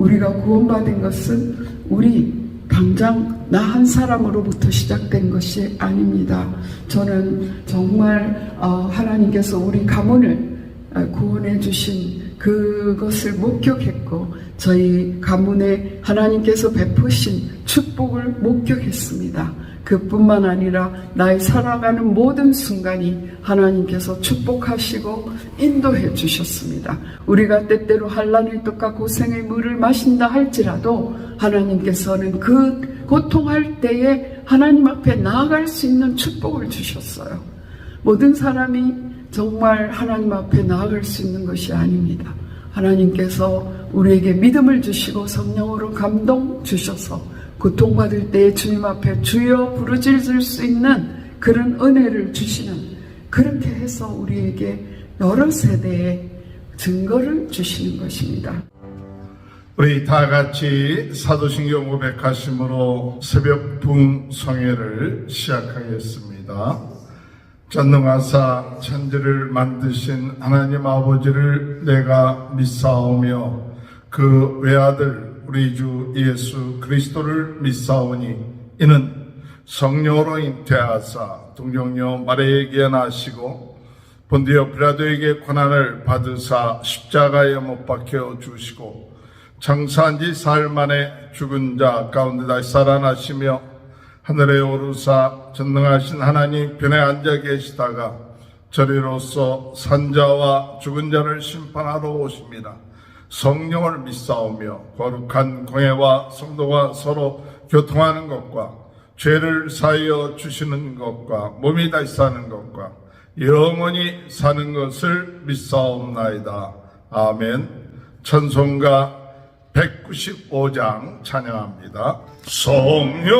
우리가 구원받은 것은 우리 당장 나 한 사람으로부터 시작된 것이 아닙니다. 저는 정말 하나님께서 우리 가문을 구원해 주신 그것을 목격했고, 저희 가문에 하나님께서 베푸신 축복을 목격했습니다. 그뿐만 아니라 나의 살아가는 모든 순간이 하나님께서 축복하시고 인도해 주셨습니다. 우리가 때때로 환난의 떡과 고생의 물을 마신다 할지라도 하나님께서는 그 고통할 때에 하나님 앞에 나아갈 수 있는 축복을 주셨어요. 모든 사람이 정말 하나님 앞에 나아갈 수 있는 것이 아닙니다. 하나님께서 우리에게 믿음을 주시고 성령으로 감동 주셔서 고통받을 때에 주님 앞에 주여 부르짖을 수 있는 그런 은혜를 주시는, 그렇게 해서 우리에게 여러 세대의 증거를 주시는 것입니다. 우리 다 같이 사도신경 고백하심으로 새벽 부흥성회를 시작하겠습니다. 전능하사 천지를 만드신 하나님 아버지를 내가 믿사오며 그 외아들 우리 주 예수 그리스도를 믿사오니 이는 성령으로 잉태하사 동정녀 마리아에게 나시고 본디오 빌라도에게 고난을 받으사 십자가에 못 박혀 주시고 장사한 지 사흘 만에 죽은 자 가운데 다시 살아나시며 하늘에 오르사 전능하신 하나님 편에 앉아 계시다가 저리로서 산자와 죽은 자를 심판하러 오십니다. 성령을 믿사오며 거룩한 공회와 성도가 서로 교통하는 것과 죄를 사하여 주시는 것과 몸이 다시 사는 것과 영원히 사는 것을 믿사옵나이다. 아멘. 찬송가 195장 찬양합니다. 성령이여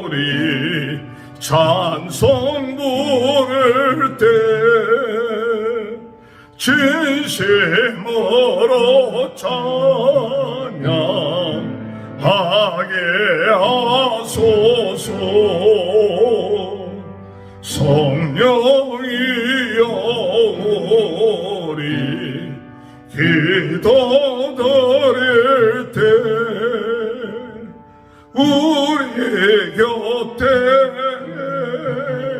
우리 찬송 부를 때 진심으로 찬양하게 하소서. 성령이여 우리 기도 드릴 때 우리 곁에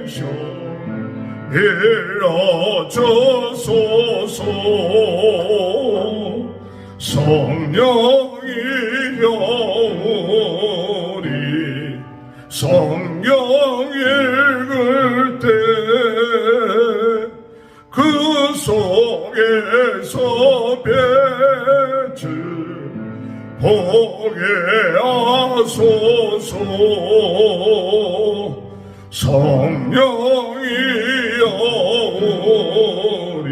계셔 일러주소서. 성령이여 우리 성경 읽을 때 그 속에서 빛을 보게 하소서. 성령이여 우리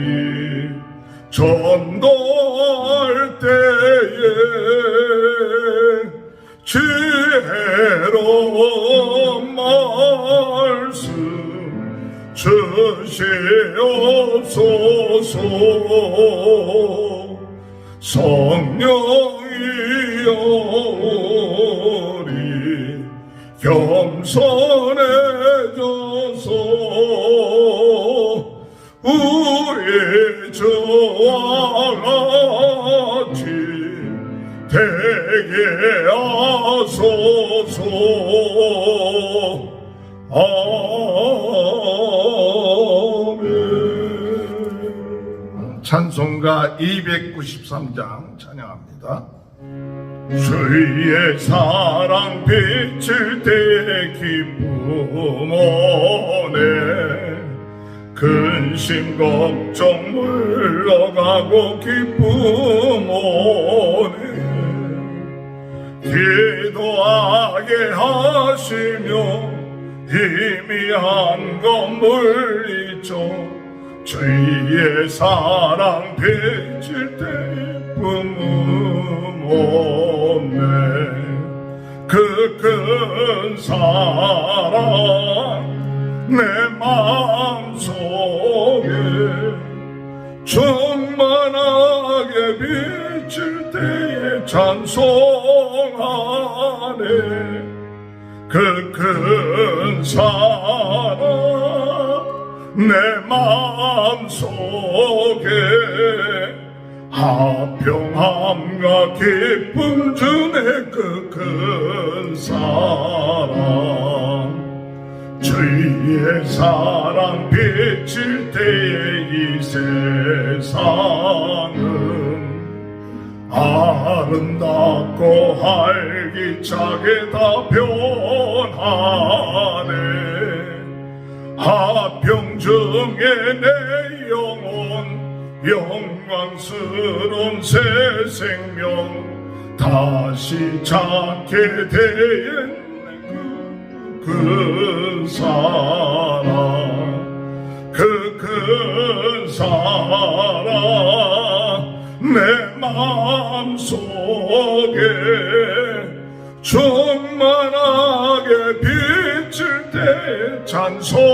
전도할 때에 지혜로운 말씀 주시옵소서. 성령이여 우리 겸손해져서 우리 주와 같이 되게 하소서. 아멘. 찬송가 293장 찬양합니다. 주의 사랑 비칠 때 기쁨 오네. 근심 걱정 물러가고 기쁨 오네. 기도하게 하시며 희미한 것 물리쳐 주의 사랑 비칠 때 기쁨 오네. 그 큰 사랑 내 마음속에 충만하게 비칠 때에 찬송하네. 그 큰 사랑 내 마음속에 화평함과 기쁨 주네 그 큰 사랑 주의 사랑 비칠 때에 이 세상은 아름답고 활기차게 다 변하네 화평 중에 내 영혼 영광스러운 새 생명 다시 찾게 된 그 사랑 그 큰 사랑 내 마음속에 충만하게 비칠 때 찬송하네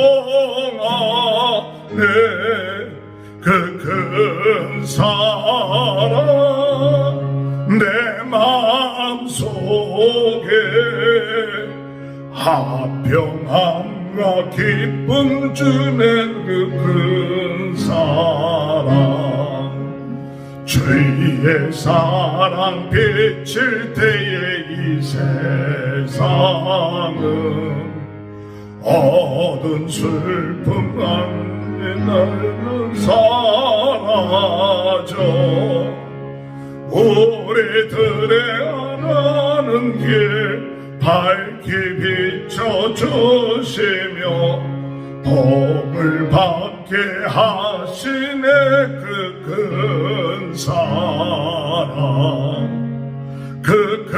그 큰 사랑 내 마음속에 화평함과 기쁨 주는 그 큰 사랑 주의 사랑 비칠 때에 이 세상은 어두운 슬픔 안에 나는 사라져 우리들의 하나는 길 밝게 비춰주시며 복을 받게 하시네 그 큰 사랑 그 큰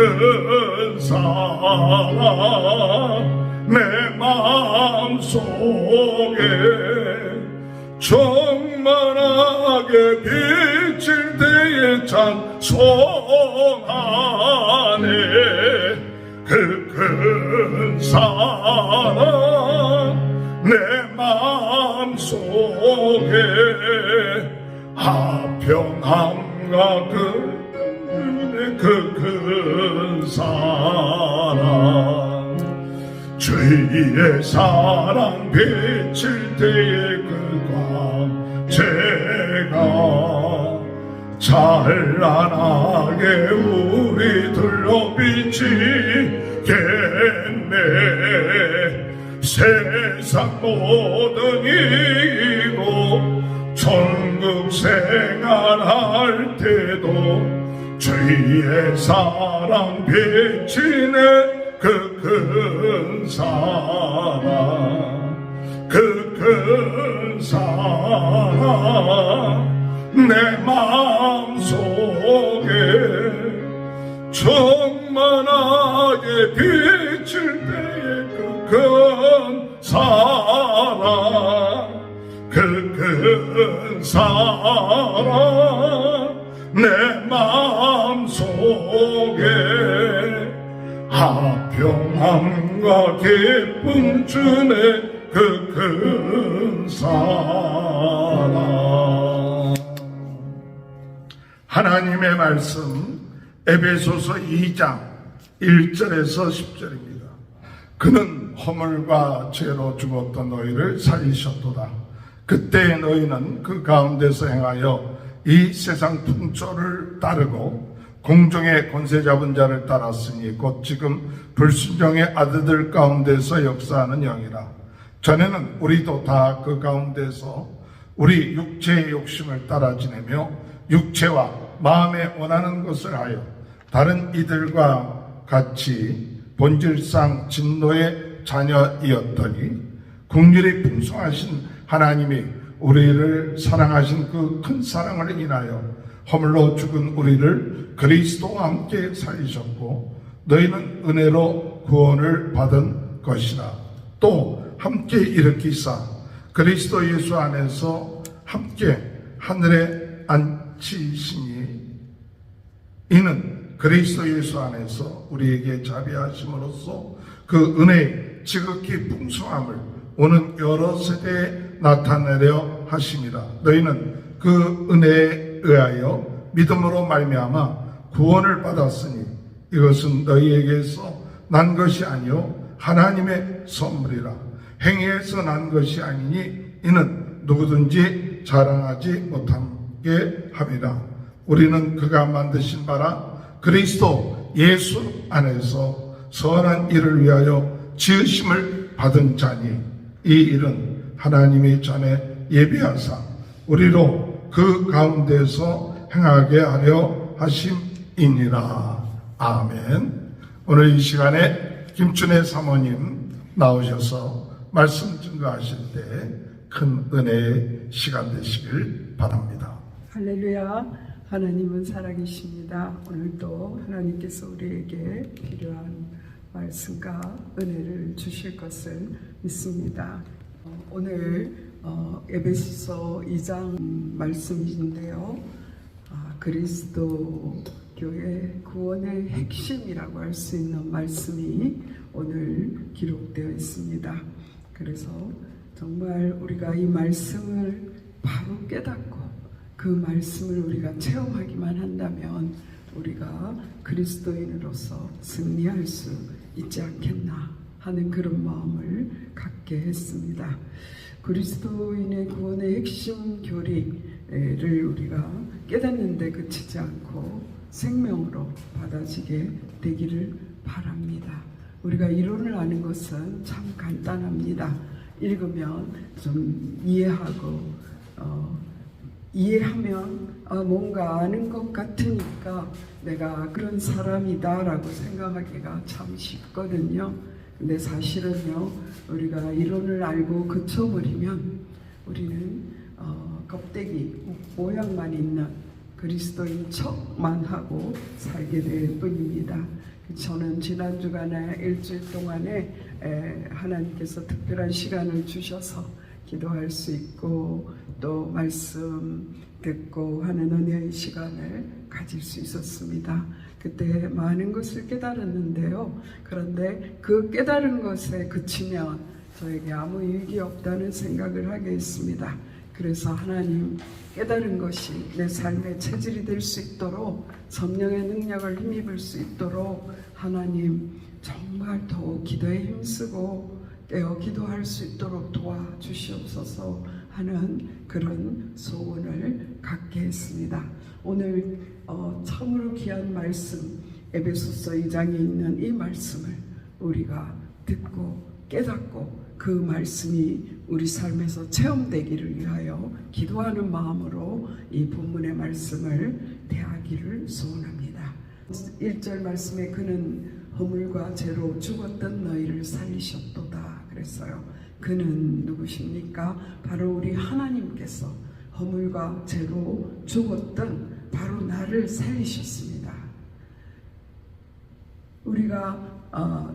사랑 내 마음속에 충만하게 비칠 때에 찬송하네 그 큰 사랑 내 마음속에 화평함과 그 큰 사랑 주의 사랑 비칠 때의 그 광채가 찬란하게 우리들로 비치겠네 세상 모든 이고 천국 생활할 때도 주의 사랑 비치네 그 큰 사랑 그 큰 사랑 내 마음속에 충만하게 비칠 때의 그 큰 사랑 그 큰 사랑 내 마음속에 화평함과 기쁨 주네 그 큰 사랑 하나님의 말씀 에베소서 2장 1절에서 10절입니다. 그는 허물과 죄로 죽었던 너희를 살리셨도다. 그때 너희는 그 가운데서 행하여 이 세상 풍조를 따르고 공중의 권세 잡은 자를 따랐으니 곧 지금 불순종의 아들들 가운데서 역사하는 영이라. 전에는 우리도 다 그 가운데서 우리 육체의 욕심을 따라 지내며 육체와 마음에 원하는 것을 하여 다른 이들과 같이 본질상 진노의 자녀이었더니 긍휼이 풍성하신 하나님이 우리를 사랑하신 그 큰 사랑을 인하여 허물로 죽은 우리를 그리스도와 함께 살리셨고 너희는 은혜로 구원을 받은 것이라. 또 함께 일으키사 그리스도 예수 안에서 함께 하늘에 앉히시니 이는 그리스도 예수 안에서 우리에게 자비하심으로써 그 은혜의 지극히 풍성함을 오는 여러 세대에 나타내려 하심이라. 너희는 그 은혜에 의하여 믿음으로 말미암아 구원을 받았으니 이것은 너희에게서 난 것이 아니요 하나님의 선물이라. 행위에서 난 것이 아니니 이는 누구든지 자랑하지 못하게 함이라. 우리는 그가 만드신 바라 그리스도 예수 안에서 선한 일을 위하여 지으심을 받은 자니 이 일은 하나님의 전에 예비하사 우리로 그 가운데서 행하게 하려 하심이니라. 아멘. 오늘 이 시간에 김춘혜 사모님 나오셔서 말씀 증거하실 때 큰 은혜의 시간 되시길 바랍니다. 할렐루야. 하나님은 살아계십니다. 오늘도 하나님께서 우리에게 필요한 말씀과 은혜를 주실 것을 믿습니다. 오늘 에베소서 2장 말씀인데요. 그리스도 교회 구원의 핵심이라고 할 수 있는 말씀이 오늘 기록되어 있습니다. 그래서 정말 우리가 이 말씀을 바로 깨닫고 그 말씀을 우리가 체험하기만 한다면 우리가 그리스도인으로서 승리할 수 있지 않겠나 하는 그런 마음을 갖게 했습니다. 그리스도인의 구원의 핵심 교리를 우리가 깨닫는데 그치지 않고 생명으로 받아지게 되기를 바랍니다. 우리가 이론을 아는 것은 참 간단합니다. 읽으면 좀 이해하고 이해하면 뭔가 아는 것 같으니까 내가 그런 사람이다 라고 생각하기가 참 쉽거든요. 근데 사실은요, 우리가 이론을 알고 그쳐버리면 우리는 껍데기 모양만 있는 그리스도인 척만 하고 살게 될 뿐입니다. 저는 지난 주간에 일주일 동안에 하나님께서 특별한 시간을 주셔서 기도할 수 있고 또 말씀 듣고 하는 은혜의 시간을 가질 수 있었습니다. 그때 많은 것을 깨달았는데요. 그런데 그 깨달은 것에 그치면 저에게 아무 유익이 없다는 생각을 하게 했습니다. 그래서 하나님, 깨달은 것이 내 삶의 체질이 될 수 있도록 성령의 능력을 힘입을 수 있도록 하나님 정말 더 기도에 힘쓰고 떼어 기도할 수 있도록 도와주시옵소서 하는 그런 소원을 갖게 했습니다. 오늘 참으로 귀한 말씀 에베소서 2장에 있는 이 말씀을 우리가 듣고 깨닫고 그 말씀이 우리 삶에서 체험되기를 위하여 기도하는 마음으로 이 본문의 말씀을 대하기를 소원합니다. 1절 말씀에 그는 허물과 죄로 죽었던 너희를 살리셨도다 그랬어요. 그는 누구십니까? 바로 우리 하나님께서 허물과 죄로 죽었던 바로 나를 살리셨습니다. 우리가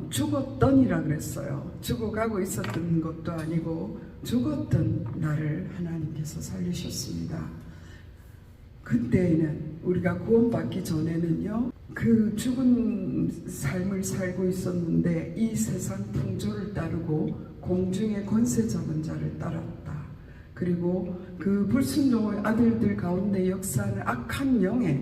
죽었던이라 그랬어요. 죽어가고 있었던 것도 아니고 죽었던 나를 하나님께서 살리셨습니다. 그때에는 우리가 구원받기 전에는요, 그 죽은 삶을 살고 있었는데 이 세상 풍조를 따르고 공중의 권세 잡은 자를 따랐다. 그리고 그 불순종의 아들들 가운데 역사하는 악한 영에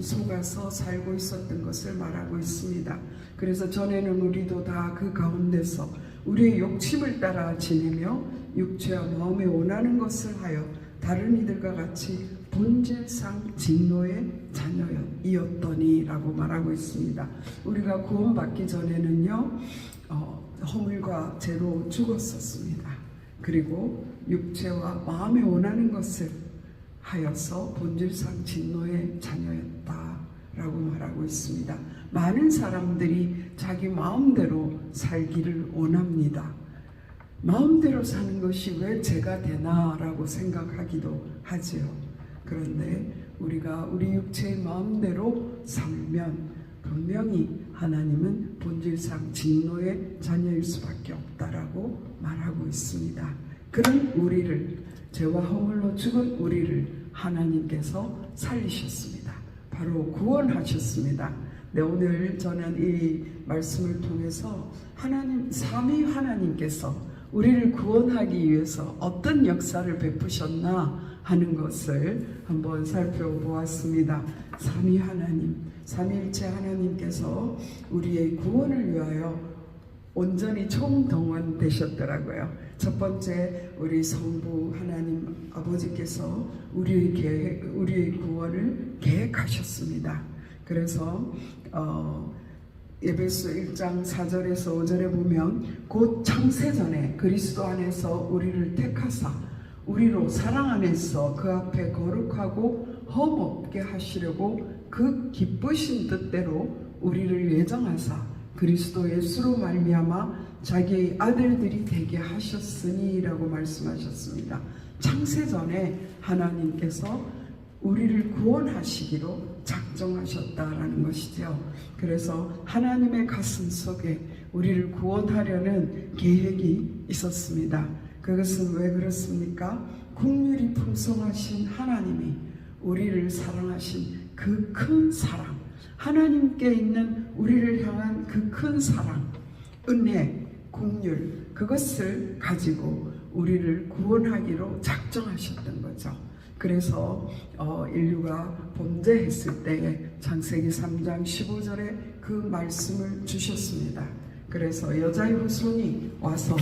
속아서 살고 있었던 것을 말하고 있습니다. 그래서 전에는 우리도 다 그 가운데서 우리의 욕심을 따라 지내며 육체와 마음에 원하는 것을 하여 다른 이들과 같이 본질상 진노의 자녀이었더니라고 말하고 있습니다. 우리가 구원받기 전에는요, 허물과 죄로 죽었었습니다. 그리고 육체와 마음에 원하는 것을 하여서 본질상 진노의 자녀였다라고 말하고 있습니다. 많은 사람들이 자기 마음대로 살기를 원합니다. 마음대로 사는 것이 왜 죄가 되나라고 생각하기도 하지요. 그런데 우리가 우리 육체의 마음대로 살면 분명히 하나님은 본질상 진노의 자녀일 수밖에 없다라고 말하고 있습니다. 그런 우리를, 죄와 허물로 죽은 우리를 하나님께서 살리셨습니다. 바로 구원하셨습니다. 네, 오늘 저는 이 말씀을 통해서 하나님, 삼위 하나님께서 우리를 구원하기 위해서 어떤 역사를 베푸셨나 하는 것을 한번 살펴보았습니다. 삼위 하나님, 삼위일체 하나님께서 우리의 구원을 위하여 온전히 총동원되셨더라고요. 첫 번째 우리 성부 하나님 아버지께서 우리의 구원을 계획하셨습니다. 그래서 에베소 1장 4절에서 5절에 보면 곧 창세전에 그리스도 안에서 우리를 택하사 우리로 사랑 안에서 그 앞에 거룩하고 흠없게 하시려고 그 기쁘신 뜻대로 우리를 예정하사 그리스도 예수로 말미암아 자기의 아들들이 되게 하셨으니라고 말씀하셨습니다. 창세전에 하나님께서 우리를 구원하시기로 작정하셨다라는 것이죠. 그래서 하나님의 가슴 속에 우리를 구원하려는 계획이 있었습니다. 그것은 왜 그렇습니까? 긍휼이 풍성하신 하나님이 우리를 사랑하신 그 큰 사랑, 하나님께 있는 우리를 향한 그 큰 사랑, 은혜, 긍휼, 그것을 가지고 우리를 구원하기로 작정하셨던 거죠. 그래서 인류가 범죄했을 때에 창세기 3장 15절에 그 말씀을 주셨습니다. 그래서 여자의 후손이 와서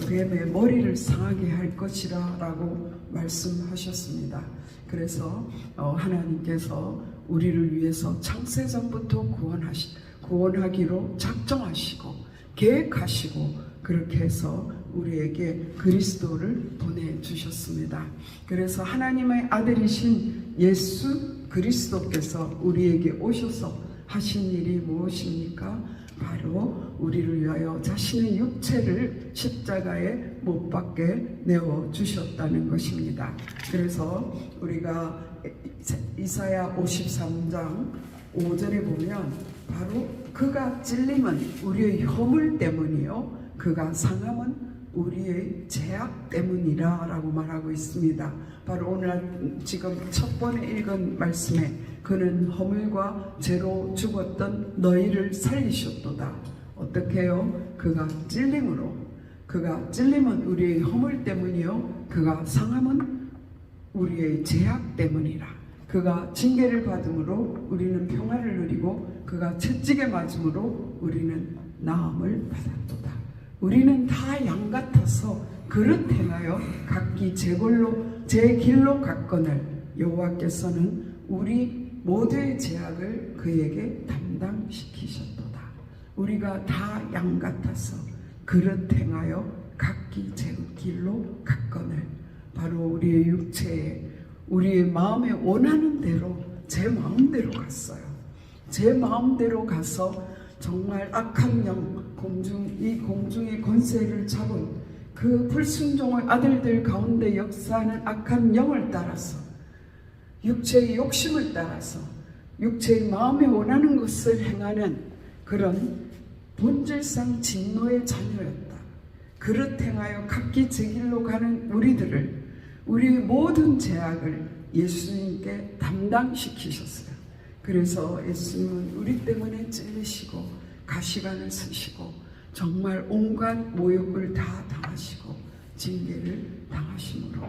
뱀의 머리를 상하게 할 것이라 라고 말씀하셨습니다. 그래서 하나님께서 우리를 위해서 창세전부터 구원하기로 작정하시고 계획하시고 그렇게 해서 우리에게 그리스도를 보내주셨습니다. 그래서 하나님의 아들이신 예수 그리스도께서 우리에게 오셔서 하신 일이 무엇입니까? 바로 우리를 위하여 자신의 육체를 십자가에 못 박게 내어주셨다는 것입니다. 그래서 우리가 이사야 53장 5절에 보면 바로 그가 찔림은 우리의 허물 때문이요 그가 상함은 우리의 죄악 때문이라 라고 말하고 있습니다. 바로 오늘 지금 첫 번에 읽은 말씀에 그는 허물과 죄로 죽었던 너희를 살리셨도다. 어떻게 해요? 그가 찔림은 우리의 허물 때문이요 그가 상함은 우리의 죄악 때문이라. 그가 징계를 받음으로 우리는 평화를 누리고 그가 채찍에 맞음으로 우리는 나음을 받았도다. 우리는 다 양 같아서 그릇 행하여 각기 제 길로 갔거늘 여호와께서는 우리 모두의 죄악을 그에게 담당시키셨도다. 우리가 다 양 같아서 그릇 행하여 각기 제 길로 갔거늘 바로 우리의 육체에 우리의 마음에 원하는 대로 제 마음대로 갔어요. 제 마음대로 가서 정말 악한 영, 이 공중의 권세를 잡은 그 불순종의 아들들 가운데 역사하는 악한 영을 따라서 육체의 욕심을 따라서 육체의 마음에 원하는 것을 행하는 그런 본질상 진노의 자녀였다. 그릇 행하여 각기 제 길로 가는 우리의 모든 죄악을 예수님께 담당시키셨어요. 그래서 예수님은 우리 때문에 찔리시고 가시관을 쓰시고 정말 온갖 모욕을 다 당하시고 징계를 당하심으로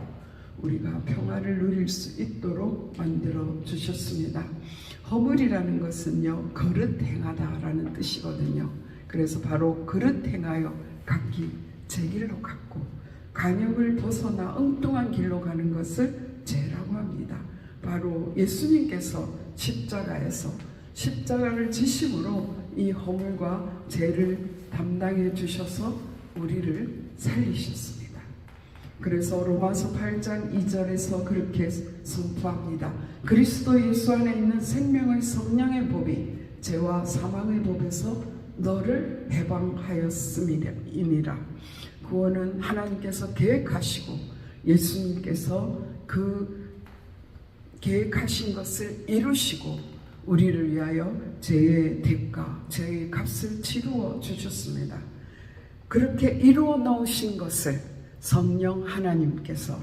우리가 평화를 누릴 수 있도록 만들어 주셨습니다. 허물이라는 것은요 그릇 행하다라는 뜻이거든요. 그래서 바로 그릇 행하여 각기 제 길로 갔고 간역을 벗어나 엉뚱한 길로 가는 것을 죄라고 합니다. 바로 예수님께서 십자가에서 십자가를 지심으로 이 허물과 죄를 담당해 주셔서 우리를 살리셨습니다. 그래서 로마서 8장 2절에서 그렇게 선포합니다. 그리스도 예수 안에 있는 생명의 성령의 법이 죄와 사망의 법에서 너를 해방하였음이니라. 구원은 하나님께서 계획하시고 예수님께서 그 계획하신 것을 이루시고 우리를 위하여 죄의 대가, 죄의 값을 치루어 주셨습니다. 그렇게 이루어 놓으신 것을 성령 하나님께서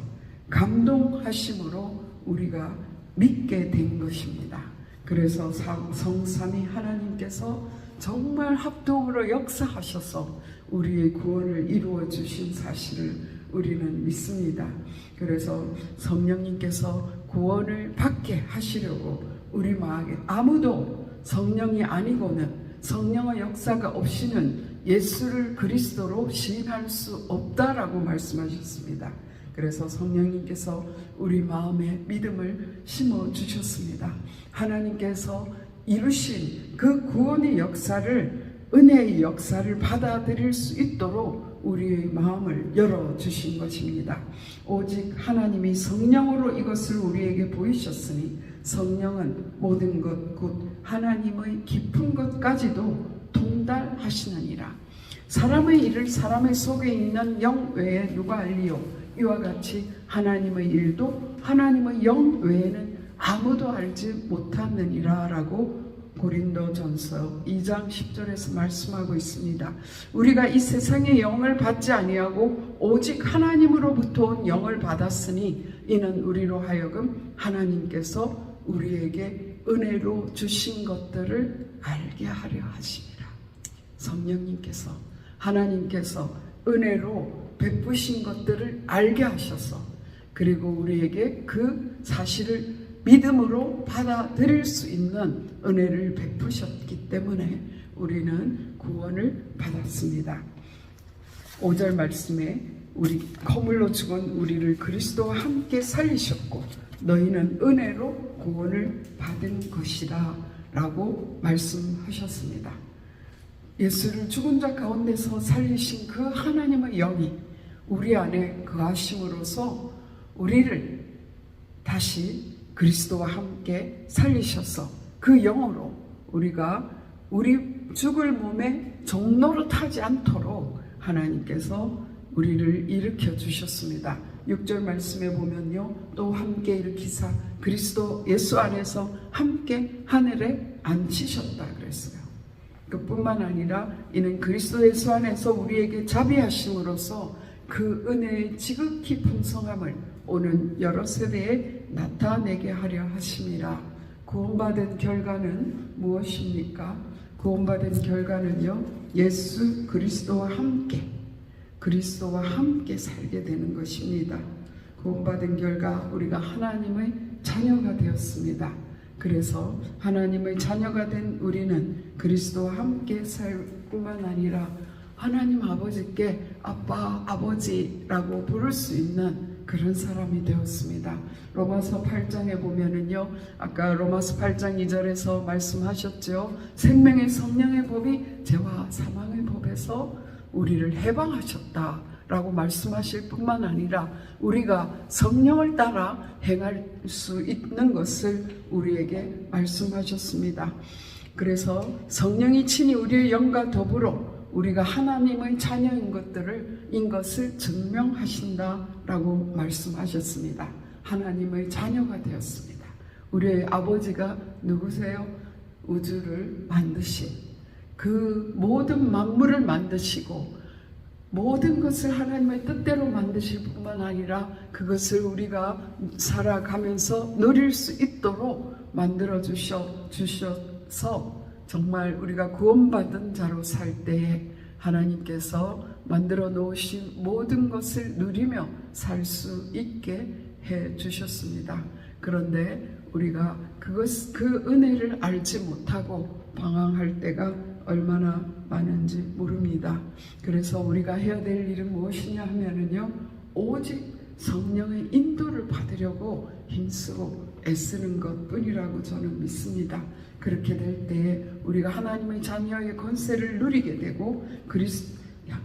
감동하심으로 우리가 믿게 된 것입니다. 그래서 성삼위 하나님께서 정말 합동으로 역사하셔서 우리의 구원을 이루어 주신 사실을 우리는 믿습니다. 그래서 성령님께서 구원을 받게 하시려고 우리 마음에 아무도 성령이 아니고는 성령의 역사가 없이는 예수를 그리스도로 시인할 수 없다라고 말씀하셨습니다. 그래서 성령님께서 우리 마음에 믿음을 심어 주셨습니다. 하나님께서 이루신 그 구원의 역사를, 은혜의 역사를 받아들일 수 있도록 우리의 마음을 열어주신 것입니다. 오직 하나님이 성령으로 이것을 우리에게 보이셨으니 성령은 모든 것 곧 하나님의 깊은 것까지도 통달하시느니라. 사람의 일을 사람의 속에 있는 영 외에 누가 알리요? 이와 같이 하나님의 일도 하나님의 영 외에는 아무도 알지 못하느니라 라고 고린도전서 2장 10절에서 말씀하고 있습니다. 우리가 이 세상의 영을 받지 아니하고 오직 하나님으로부터 온 영을 받았으니 이는 우리로 하여금 하나님께서 우리에게 은혜로 주신 것들을 알게 하려 하심이라. 성령님께서, 하나님께서 은혜로 베푸신 것들을 알게 하셔서, 그리고 우리에게 그 사실을 믿음으로 받아들일 수 있는 은혜를 베푸셨기 때문에 우리는 구원을 받았습니다. 5절 말씀에 우리 허물로 죽은 우리를 그리스도와 함께 살리셨고 너희는 은혜로 구원을 받은 것이라 라고 말씀하셨습니다. 예수를 죽은 자 가운데서 살리신 그 하나님의 영이 우리 안에 거하심으로써 우리를 다시 그리스도와 함께 살리셔서 그 영으로 우리가 우리 죽을 몸에 종노릇하지 않도록 하나님께서 우리를 일으켜 주셨습니다. 6절 말씀에 보면요, 또 함께 일으키사 그리스도 예수 안에서 함께 하늘에 앉히셨다 그랬어요. 그뿐만 아니라 이는 그리스도 예수 안에서 우리에게 자비하심으로써 그 은혜의 지극히 풍성함을 오는 여러 세대에 나타내게 하려 하심이라. 구원받은 결과는 무엇입니까? 구원받은 결과는요, 예수 그리스도와 함께 살게 되는 것입니다. 구원받은 결과 우리가 하나님의 자녀가 되었습니다. 그래서 하나님의 자녀가 된 우리는 그리스도와 함께 살 뿐만 아니라 하나님 아버지께 아빠, 아버지라고 부를 수 있는 그런 사람이 되었습니다. 로마서 8장에 보면은요, 아까 로마서 8장 2절에서 말씀하셨죠. 생명의 성령의 법이 죄와 사망의 법에서 우리를 해방하셨다라고 말씀하실 뿐만 아니라 우리가 성령을 따라 행할 수 있는 것을 우리에게 말씀하셨습니다. 그래서 성령이 친히 우리의 영과 더불어 우리가 하나님의 자녀인 것을 증명하신다라고 말씀하셨습니다. 하나님의 자녀가 되었습니다. 우리의 아버지가 누구세요? 우주를 만드신, 그 모든 만물을 만드시고 모든 것을 하나님의 뜻대로 만드실 뿐만 아니라 그것을 우리가 살아가면서 누릴 수 있도록 만들어 주셔서 정말 우리가 구원받은 자로 살 때에 하나님께서 만들어 놓으신 모든 것을 누리며 살 수 있게 해 주셨습니다. 그런데 우리가 그 은혜를 알지 못하고 방황할 때가 얼마나 많은지 모릅니다. 그래서 우리가 해야 될 일은 무엇이냐 하면은요, 오직 성령의 인도를 받으려고 힘쓰고 애쓰는 것뿐이라고 저는 믿습니다. 그렇게 될 때에 우리가 하나님의 자녀의 권세를 누리게 되고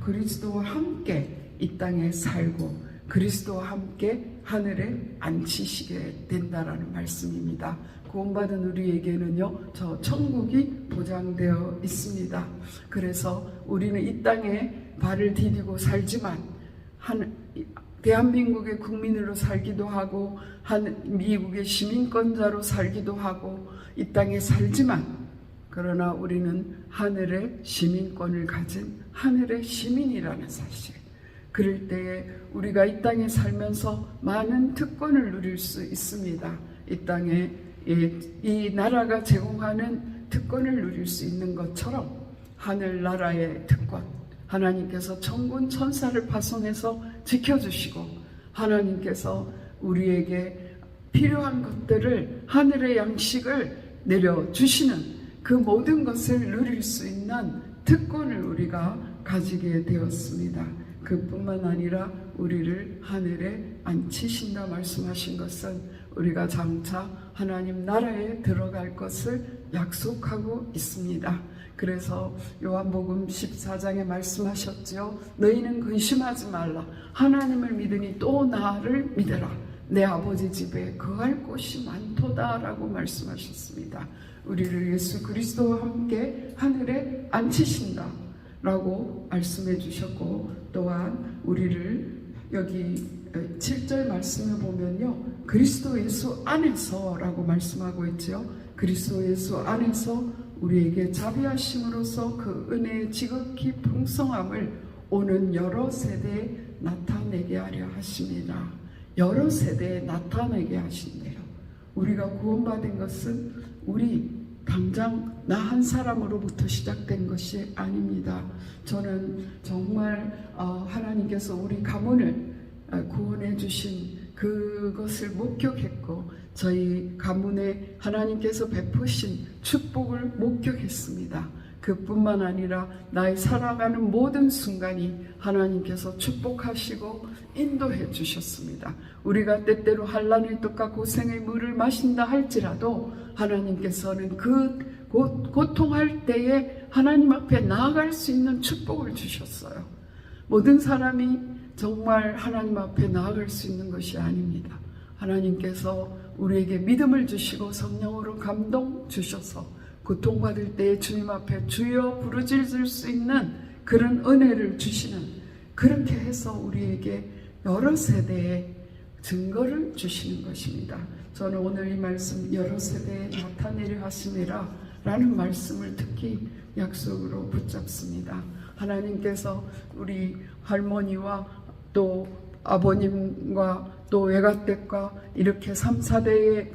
그리스도와 함께 이 땅에 살고 그리스도와 함께 하늘에 앉히시게 된다라는 말씀입니다. 구원받은 우리에게는요, 저 천국이 보장되어 있습니다. 그래서 우리는 이 땅에 발을 디디고 살지만 대한민국의 국민으로 살기도 하고 미국의 시민권자로 살기도 하고 이 땅에 살지만, 그러나 우리는 하늘의 시민권을 가진 하늘의 시민이라는 사실, 그럴 때에 우리가 이 땅에 살면서 많은 특권을 누릴 수 있습니다. 이 땅에 이 나라가 제공하는 특권을 누릴 수 있는 것처럼 하늘나라의 특권, 하나님께서 천군 천사를 파송해서 지켜주시고 하나님께서 우리에게 필요한 것들을, 하늘의 양식을 내려주시는 그 모든 것을 누릴 수 있는 특권을 우리가 가지게 되었습니다. 그뿐만 아니라 우리를 하늘에 앉히신다 말씀하신 것은 우리가 장차 하나님 나라에 들어갈 것을 약속하고 있습니다. 그래서 요한복음 14장에 말씀하셨죠. 너희는 근심하지 말라. 하나님을 믿으니 또 나를 믿으라. 내 아버지 집에 거할 곳이 많도다 라고 말씀하셨습니다. 우리를 예수 그리스도와 함께 하늘에 앉히신다 라고 말씀해 주셨고, 또한 우리를 여기 7절 말씀을 보면요, 그리스도 예수 안에서 라고 말씀하고 있죠. 그리스도 예수 안에서 우리에게 자비하심으로써 그 은혜의 지극히 풍성함을 오는 여러 세대에 나타내게 하려 하십니다. 여러 세대에 나타내게 하신대요. 우리가 구원받은 것은 우리 당장 나 한 사람으로부터 시작된 것이 아닙니다. 저는 정말 하나님께서 우리 가문을 구원해 주신 그것을 목격했고, 저희 가문에 하나님께서 베푸신 축복을 목격했습니다. 그뿐만 아니라 나의 살아가는 모든 순간이 하나님께서 축복하시고 인도해 주셨습니다. 우리가 때때로 환난의 떡과 고생의 물을 마신다 할지라도 하나님께서는 그 고통할 때에 하나님 앞에 나아갈 수 있는 축복을 주셨어요. 모든 사람이 정말 하나님 앞에 나아갈 수 있는 것이 아닙니다. 하나님께서 우리에게 믿음을 주시고 성령으로 감동 주셔서 고통받을 때에 주님 앞에 주여 부르짖을 수 있는 그런 은혜를 주시는, 그렇게 해서 우리에게 여러 세대의 증거를 주시는 것입니다. 저는 오늘 이 말씀 여러 세대에 나타내려 하심이라 라는 말씀을 특히 약속으로 붙잡습니다. 하나님께서 우리 할머니와 또 아버님과 또 외가댁과 이렇게 3, 4대의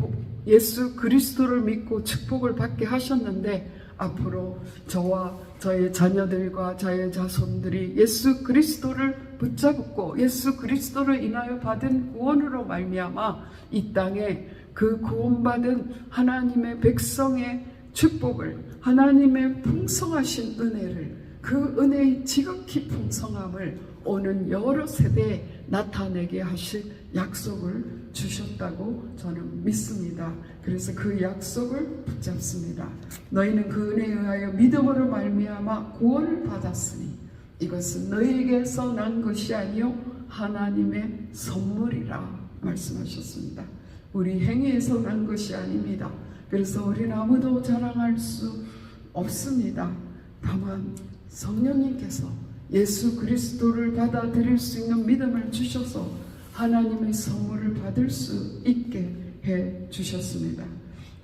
예수 그리스도를 믿고 축복을 받게 하셨는데, 앞으로 저와 저의 자녀들과 저의 자손들이 예수 그리스도를 붙잡고 예수 그리스도를 인하여 받은 구원으로 말미암아 이 땅에 그 구원받은 하나님의 백성의 축복을, 하나님의 풍성하신 은혜를, 그 은혜의 지극히 풍성함을 오는 여러 세대에 나타내게 하실 약속을 주셨다고 저는 믿습니다. 그래서 그 약속을 붙잡습니다. 너희는 그 은혜에 의하여 믿음으로 말미암아 구원을 받았으니 이것은 너희에게서 난 것이 아니요 하나님의 선물이라 말씀하셨습니다. 우리 행위에서 난 것이 아닙니다. 그래서 우리는 아무도 자랑할 수 없습니다. 다만 성령님께서 예수 그리스도를 받아들일 수 있는 믿음을 주셔서 하나님의 선물을 받을 수 있게 해 주셨습니다.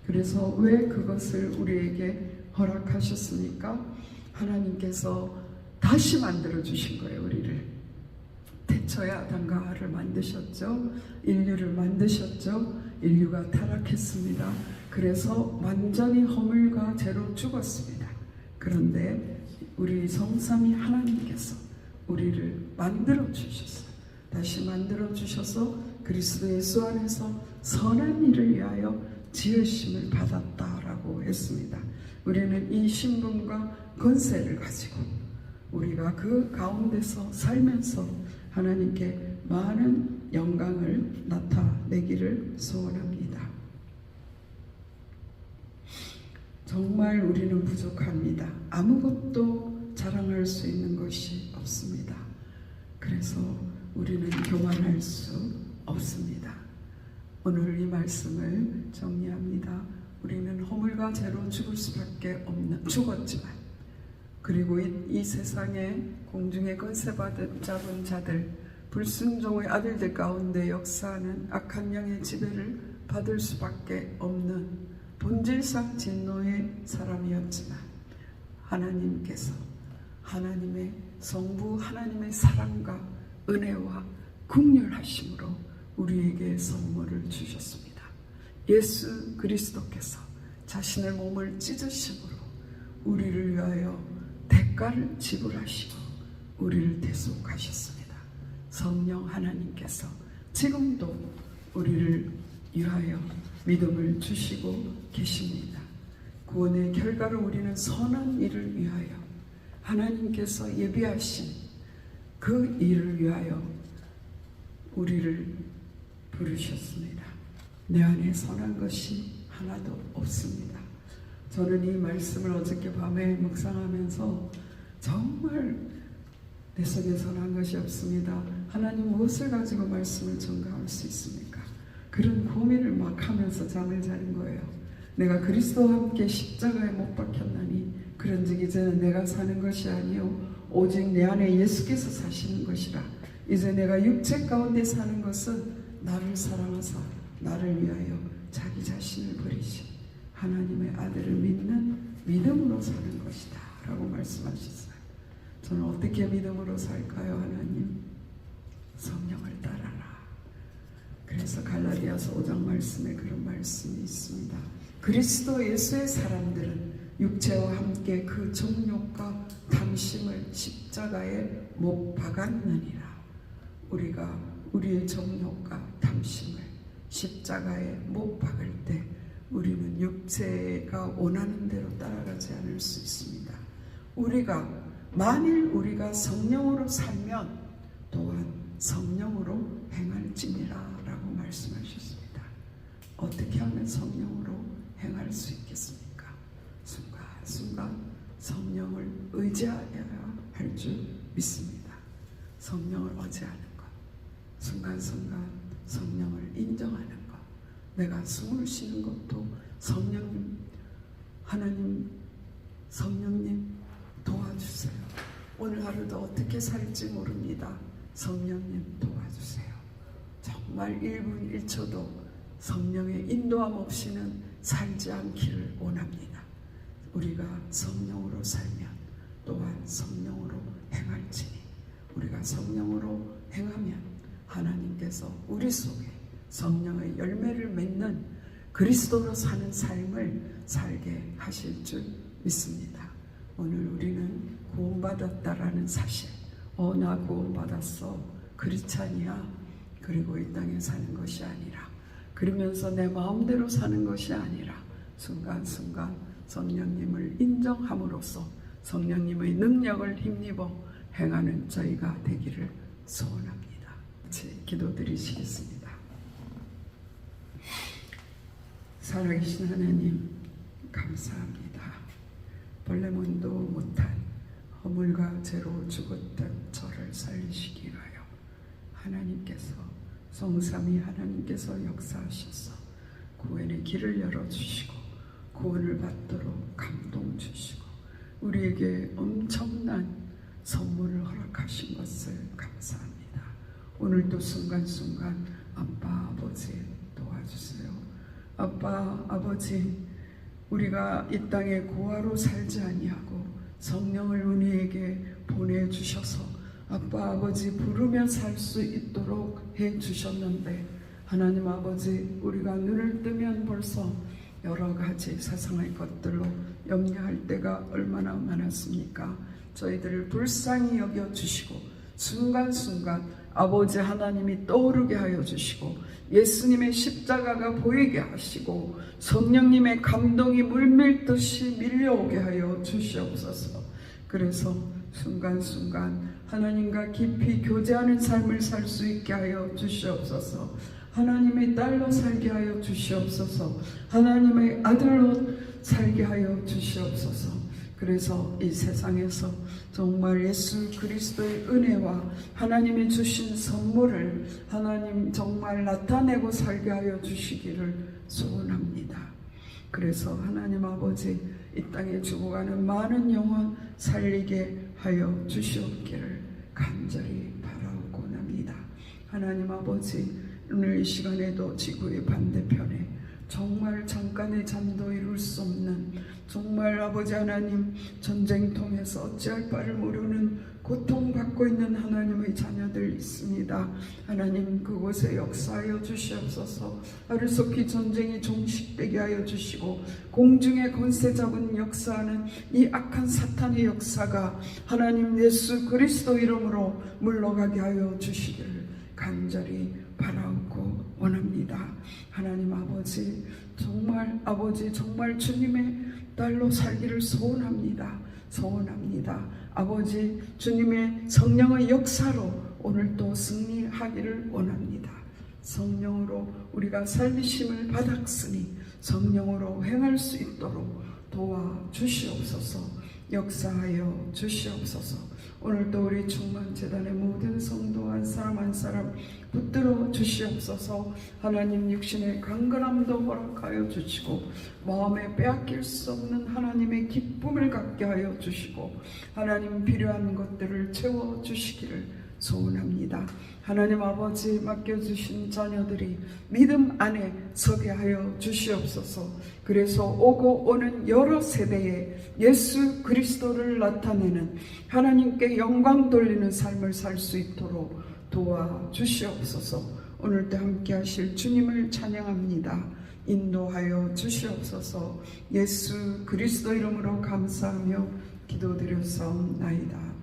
그래서 왜 그것을 우리에게 허락하셨습니까? 하나님께서 다시 만들어 주신 거예요. 우리를 태초에 아담과 하와를 만드셨죠. 인류를 만드셨죠. 인류가 타락했습니다. 그래서 완전히 허물과 죄로 죽었습니다. 그런데 우리 성삼위 하나님께서 우리를 만들어 주셨어요. 다시 만들어 주셔서 그리스도 예수 안에서 선한 일을 위하여 지으심을 받았다라고 했습니다. 우리는 이 신분과 권세를 가지고 우리가 그 가운데서 살면서 하나님께 많은 영광을 나타내기를 소원합니다. 정말 우리는 부족합니다. 아무것도 자랑할 수 있는 것이 없습니다. 그래서 우리는 교만할 수 없습니다. 오늘 이 말씀을 정리합니다. 우리는 허물과 죄로 죽을 수밖에 없는, 죽었지만, 그리고 이 세상에 공중에 권세 잡은 자들, 불순종의 아들들 가운데 역사하는 악한 영의 지배를 받을 수밖에 없는 본질상 진노의 사람이었지만, 하나님께서 하나님의 성부 하나님의 사랑과 은혜와 긍휼하심으로 우리에게 선물을 주셨습니다. 예수 그리스도께서 자신의 몸을 찢으심으로 우리를 위하여 대가를 지불하시고 우리를 대속하셨습니다. 성령 하나님께서 지금도 우리를 위하여 믿음을 주시고 계십니다. 구원의 결과로 우리는 선한 일을 위하여 하나님께서 예비하신 그 일을 위하여 우리를 부르셨습니다. 내 안에 선한 것이 하나도 없습니다. 저는 이 말씀을 어저께 밤에 묵상하면서 정말 내 속에 선한 것이 없습니다. 하나님 무엇을 가지고 말씀을 전가할 수 있습니까? 그런 고민을 막 하면서 잠을 자는 거예요. 내가 그리스도와 함께 십자가에 못 박혔나니 그런즉 이제는 내가 사는 것이 아니요 오직 내 안에 예수께서 사시는 것이라. 이제 내가 육체 가운데 사는 것은 나를 사랑하사 나를 위하여 자기 자신을 버리신 하나님의 아들을 믿는 믿음으로 사는 것이다 라고 말씀하셨어요. 저는 어떻게 믿음으로 살까요? 하나님, 성령을 따라라. 그래서 갈라디아서 5장 말씀에 그런 말씀이 있습니다. 그리스도 예수의 사람들은 육체와 함께 그 정욕과 탐심을 십자가에 못 박았느니라. 우리가 우리의 정욕과 탐심을 십자가에 못 박을 때 우리는 육체가 원하는 대로 따라가지 않을 수 있습니다. 만일 우리가 성령으로 살면 또한 성령으로 행할지니라 라고 말씀하셨습니다. 어떻게 하면 성령으로 행할 수 있겠습니까? 순간순간 성령을 의지하여야 할 줄 믿습니다. 성령을 의지하는 것, 순간순간 성령을 인정하는 것, 내가 숨을 쉬는 것도 성령님, 하나님, 성령님 도와주세요. 오늘 하루도 어떻게 살지 모릅니다. 성령님 도와주세요. 정말 1분 1초도 성령의 인도함 없이는 살지 않기를 원합니다. 우리가 성령으로 살면 또한 성령으로 행할지니 우리가 성령으로 행하면 하나님께서 우리 속에 성령의 열매를 맺는 그리스도로 사는 삶을 살게 하실 줄 믿습니다. 오늘 우리는 구원받았다라는 사실, 나 구원받았어, 크리스찬이야, 그리고 이 땅에 사는 것이 아니라, 그러면서 내 마음대로 사는 것이 아니라 순간순간 성령님을 인정함으로써 성령님의 능력을 힘입어 행하는 저희가 되기를 소원합니다. 같이 기도드리시겠습니다. 살아계신 하나님 감사합니다. 벌레문도 못한 허물과 죄로 죽었던 저를 살리시기 위하여 하나님께서 성삼위 하나님께서 역사하셔서 구원의 길을 열어주시고 구원을 받도록 감동 주시고 우리에게 엄청난 선물을 허락하신 것을 감사합니다. 오늘도 순간순간 아빠 아버지 도와주세요. 아빠 아버지, 우리가 이 땅에 고아로 살지 아니하고 성령을 우리에게 보내주셔서 아빠 아버지 부르며 살 수 있도록 해주셨는데 하나님 아버지, 우리가 눈을 뜨면 벌써 여러 가지 세상의 것들로 염려할 때가 얼마나 많았습니까? 저희들을 불쌍히 여겨주시고 순간순간 아버지 하나님이 떠오르게 하여 주시고 예수님의 십자가가 보이게 하시고 성령님의 감동이 물밀듯이 밀려오게 하여 주시옵소서. 그래서 순간순간 하나님과 깊이 교제하는 삶을 살 수 있게 하여 주시옵소서. 하나님의 딸로 살게 하여 주시옵소서. 하나님의 아들로 살게 하여 주시옵소서. 그래서 이 세상에서 정말 예수 그리스도의 은혜와 하나님이 주신 선물을 하나님 정말 나타내고 살게 하여 주시기를 소원합니다. 그래서 하나님 아버지, 이 땅에 죽어가는 많은 영혼 살리게 하여 주시옵기를 간절히 바라옵고납니다. 하나님 아버지, 오늘 이 시간에도 지구의 반대편에 정말 잠깐의 잠도 이룰 수 없는, 정말 아버지 하나님 전쟁통에서 어찌할 바를 모르는 고통받고 있는 하나님의 자녀들 있습니다. 하나님 그곳에 역사하여 주시옵소서. 하루속히 전쟁이 종식되게 하여 주시고 공중에 권세 잡은 역사하는 이 악한 사탄의 역사가 하나님 예수 그리스도 이름으로 물러가게 하여 주시기를 간절히 바라옵고 원합니다. 하나님 아버지, 정말 아버지 정말 주님의 딸로 살기를 소원합니다. 소원합니다. 아버지 주님의 성령의 역사로 오늘도 승리하기를 원합니다. 성령으로 우리가 살리심을 받았으니 성령으로 행할 수 있도록 도와주시옵소서. 역사하여 주시옵소서. 오늘도 우리 충만재단의 모든 성도 한 사람 한 사람 붙들어 주시옵소서. 하나님 육신의 강건함도 허락하여 주시고 마음에 빼앗길 수 없는 하나님의 기쁨을 갖게 하여 주시고 하나님 필요한 것들을 채워 주시기를 소원합니다. 하나님 아버지 맡겨주신 자녀들이 믿음 안에 서게 하여 주시옵소서. 그래서 오고 오는 여러 세대에 예수 그리스도를 나타내는 하나님께 영광 돌리는 삶을 살 수 있도록 도와주시옵소서. 오늘도 함께 하실 주님을 찬양합니다. 인도하여 주시옵소서. 예수 그리스도 이름으로 감사하며 기도드렸사옵나이다.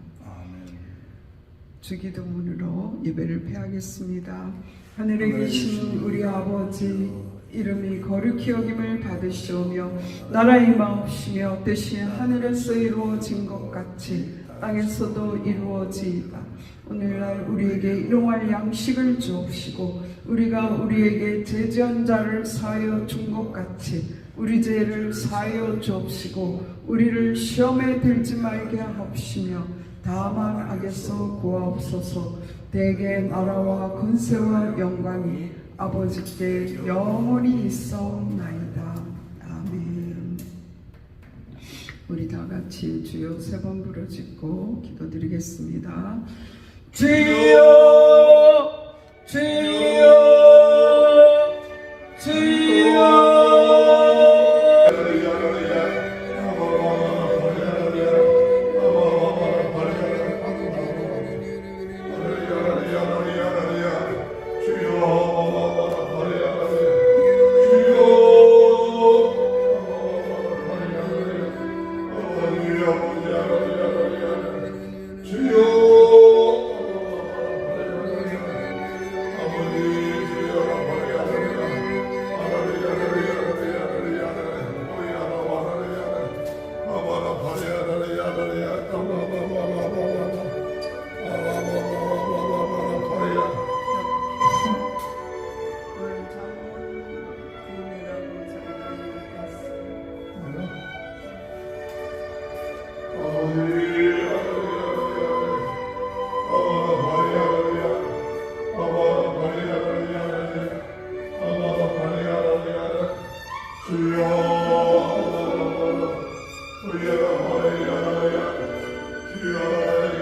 주기도문으로 예배를 폐하겠습니다. 하늘에 계신 우리 아버지 이름이 거룩히 여김을 받으시오며 나라의 임하옵시며 뜻이 하늘에서 이루어진 것 같이 땅에서도 이루어지이다. 오늘날 우리에게 일용할 양식을 주옵시고 우리가 우리에게 제지한 자를 사하여 준 것 같이 우리 죄를 사하여 주옵시고 우리를 시험에 들지 말게 하옵시며 다만 악에서 구하옵소서. 대개 나라와 권세와 영광이 아버지께 영원히 있사옵나이다. 아멘. 우리 다 같이 주여 세 번 부르짖고 기도드리겠습니다. 주여 주여 주여. 주여